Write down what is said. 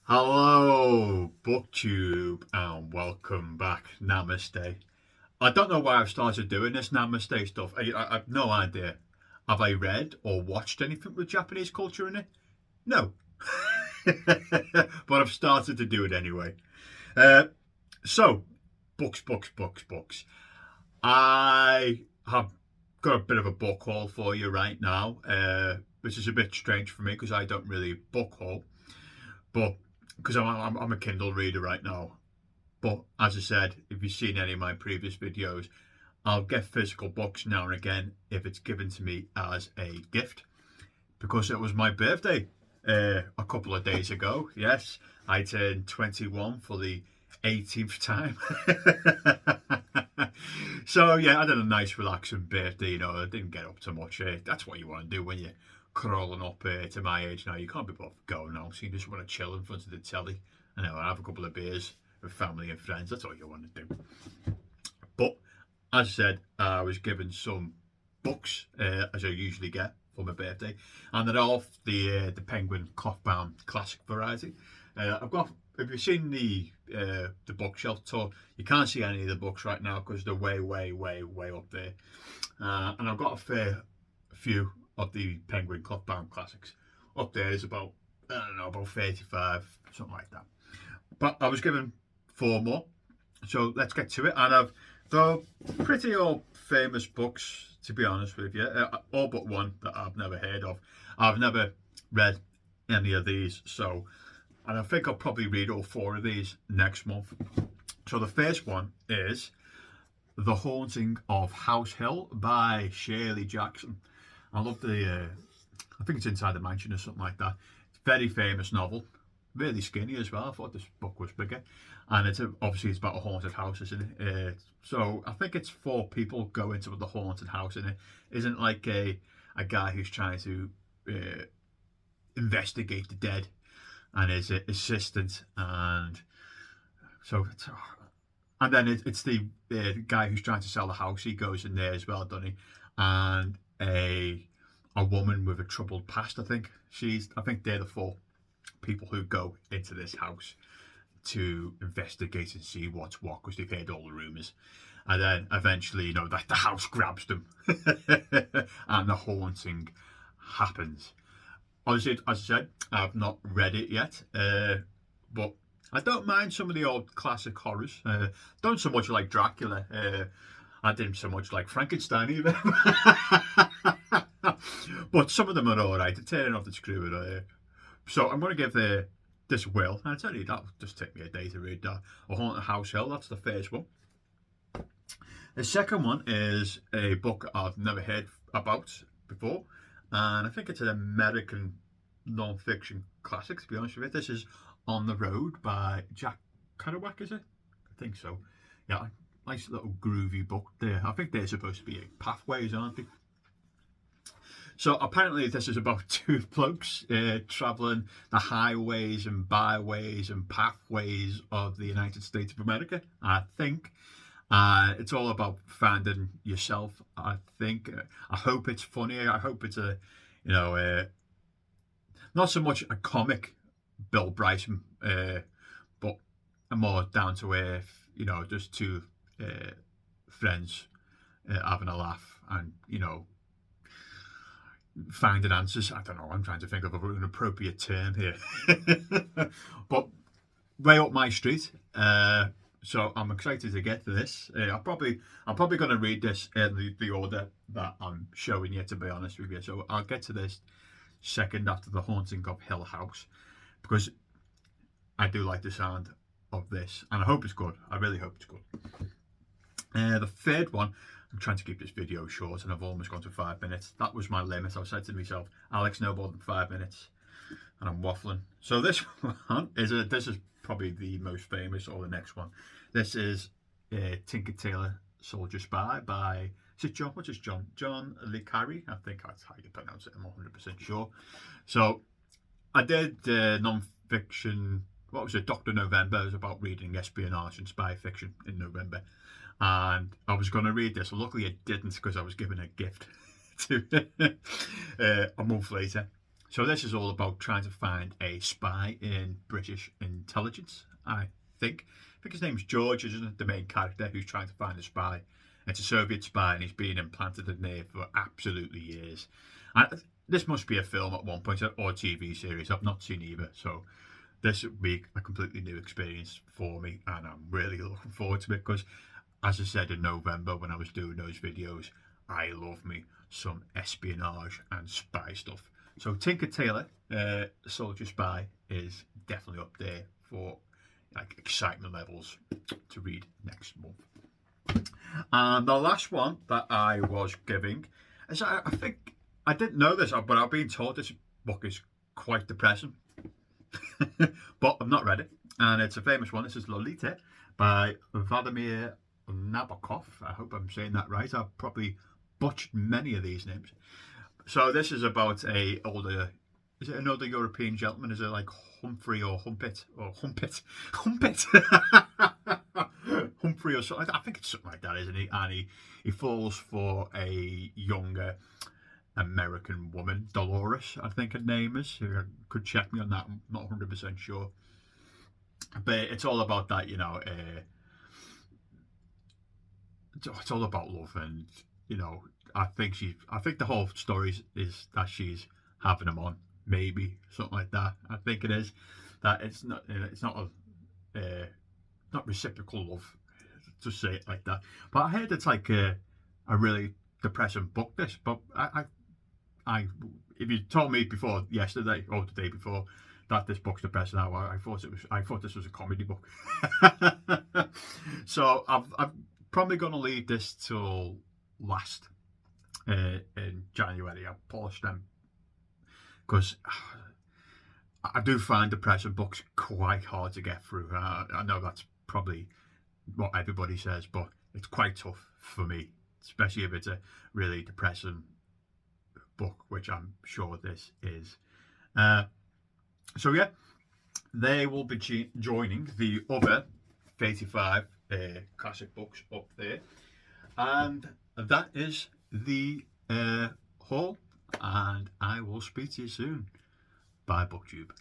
Hello, BookTube, and welcome back. Namaste. I don't know why I've started doing this Namaste stuff. I've no idea. Have I read or watched anything with Japanese culture in it? No. But I've started to do it anyway. Uh, so, books. I have got a bit of a book haul for you right now, which is a bit strange for me because I don't really book haul. But because I'm a Kindle reader right now. But as I said, if you've seen any of my previous videos, I'll get physical books now and again if it's given to me as a gift. Because it was my birthday a couple of days ago. Yes, I turned 21 for the 18th time. So yeah, I had a nice relaxing birthday. I didn't get up too much. That's what you want to do when you're crawling up to my age now. You can't be bothered going out, so you just want to chill in front of the telly and have a couple of beers with family and friends. That's all you want to do. But as I said, I was given some books as I usually get for my birthday, and they're all the Penguin Clothbound Classic variety. I've got. Have you seen the bookshelf tour? You can't see any of the books right now because they're way up there. And I've got a fair few of the Penguin Clothbound Classics. Up there is about, I don't know, about 35, something like that. But I was given four more, so let's get to it. And they're pretty old famous books, to be honest with you. All but one that I've never heard of. I've never read any of these, and I think I'll probably read all four of these next month. So the first one is The Haunting of House Hill by Shirley Jackson. I love I think it's Inside the Mansion or something like that. It's a very famous novel, really skinny as well. I thought this book was bigger. And obviously it's about a haunted house, isn't it? So I think it's four people go into the haunted house, and it isn't like a guy who's trying to investigate the dead and his assistant, and so and then it's the guy who's trying to sell the house. He goes in there as well, doesn't he? And a woman with a troubled past. I think they're the four people who go into this house to investigate and see what's what, because they've heard all the rumours. And then eventually, that the house grabs them and the haunting happens. Obviously, as I said, I've not read it yet, but I don't mind some of the old classic horrors. Don't so much like Dracula. I didn't so much like Frankenstein either. But some of them are all right. They're tearing off the screw. So I'm going to give this will. And I tell you, that'll just take me a day to read that. A Haunted House Hill. That's the first one. The second one is a book I've never heard about before, and I think it's an American non-fiction classic, to be honest with you. This is On the Road by Jack Kerouac, is it? I think so. Yeah, nice little groovy book there. I think they're supposed to be pathways, aren't they? So apparently this is about two blokes travelling the highways and byways and pathways of the United States of America, I think. It's all about finding yourself, I think. I hope it's funny. I hope it's not so much a comic Bill Bryson, but a more down to earth, just two friends having a laugh and, finding answers. I don't know. I'm trying to think of an appropriate term here. But way up my street. So I'm excited to get to this. I'm probably going to read this in the order that I'm showing you, to be honest with you. So I'll get to this second after The Haunting of Hill House, because I do like the sound of this, and I hope it's good. I really hope it's good. The third one, I'm trying to keep this video short, and I've almost gone to 5 minutes. That was my limit. I said to myself, Alex, no more than 5 minutes, and I'm waffling. So this one this is probably the most famous, or the next one. This is Tinker Tailor Soldier Spy by, is it John? What's his John? John Le Carre? I think that's how you pronounce it. I'm 100% sure. So I did non-fiction. What was it? Dr. November. It was about reading espionage and spy fiction in November, and I was going to read this. Luckily, I didn't, because I was given a gift to a month later. So this is all about trying to find a spy in British intelligence, I think. I think his name's George, isn't it? The main character who's trying to find a spy. It's a Soviet spy and he's been implanted in there for absolutely years. And this must be a film at one point or a TV series. I've not seen either. So this would be a completely new experience for me and I'm really looking forward to it because, as I said in November when I was doing those videos, I love me some espionage and spy stuff. So Tinker Tailor, Soldier Spy, is definitely up there for like excitement levels to read next month. And the last one that I was giving is I think I didn't know this, but I've been told this book is quite depressing. But I've not read it, and it's a famous one. This is Lolita by Vladimir Nabokov. I hope I'm saying that right. I've probably butchered many of these names. So this is about a older, is it an older European gentleman? Is it like Humphrey or Humpet or Humpet? Humpet. Humphrey or something. I think it's something like that, isn't he? And he falls for a younger American woman, Dolores, I think her name is. You could check me on that. I'm not 100% sure. But it's all about that, you know. It's all about love, and you know, I think the whole story is that she's having him on, maybe something like that. I think it is that it's not not reciprocal love, to say it like that. But I heard it's like a really depressing book. This, but if you told me before yesterday or the day before that this book's depressing, I thought this was a comedy book. So I'm probably going to leave this till last in January. I'll polish them because I do find depressing books quite hard to get through. I know that's probably what everybody says, but it's quite tough for me, especially if it's a really depressing book, which I'm sure this is. So yeah, they will be joining the other 85 classic books up there, and that is the haul, and I will speak to you soon. Bye, BookTube.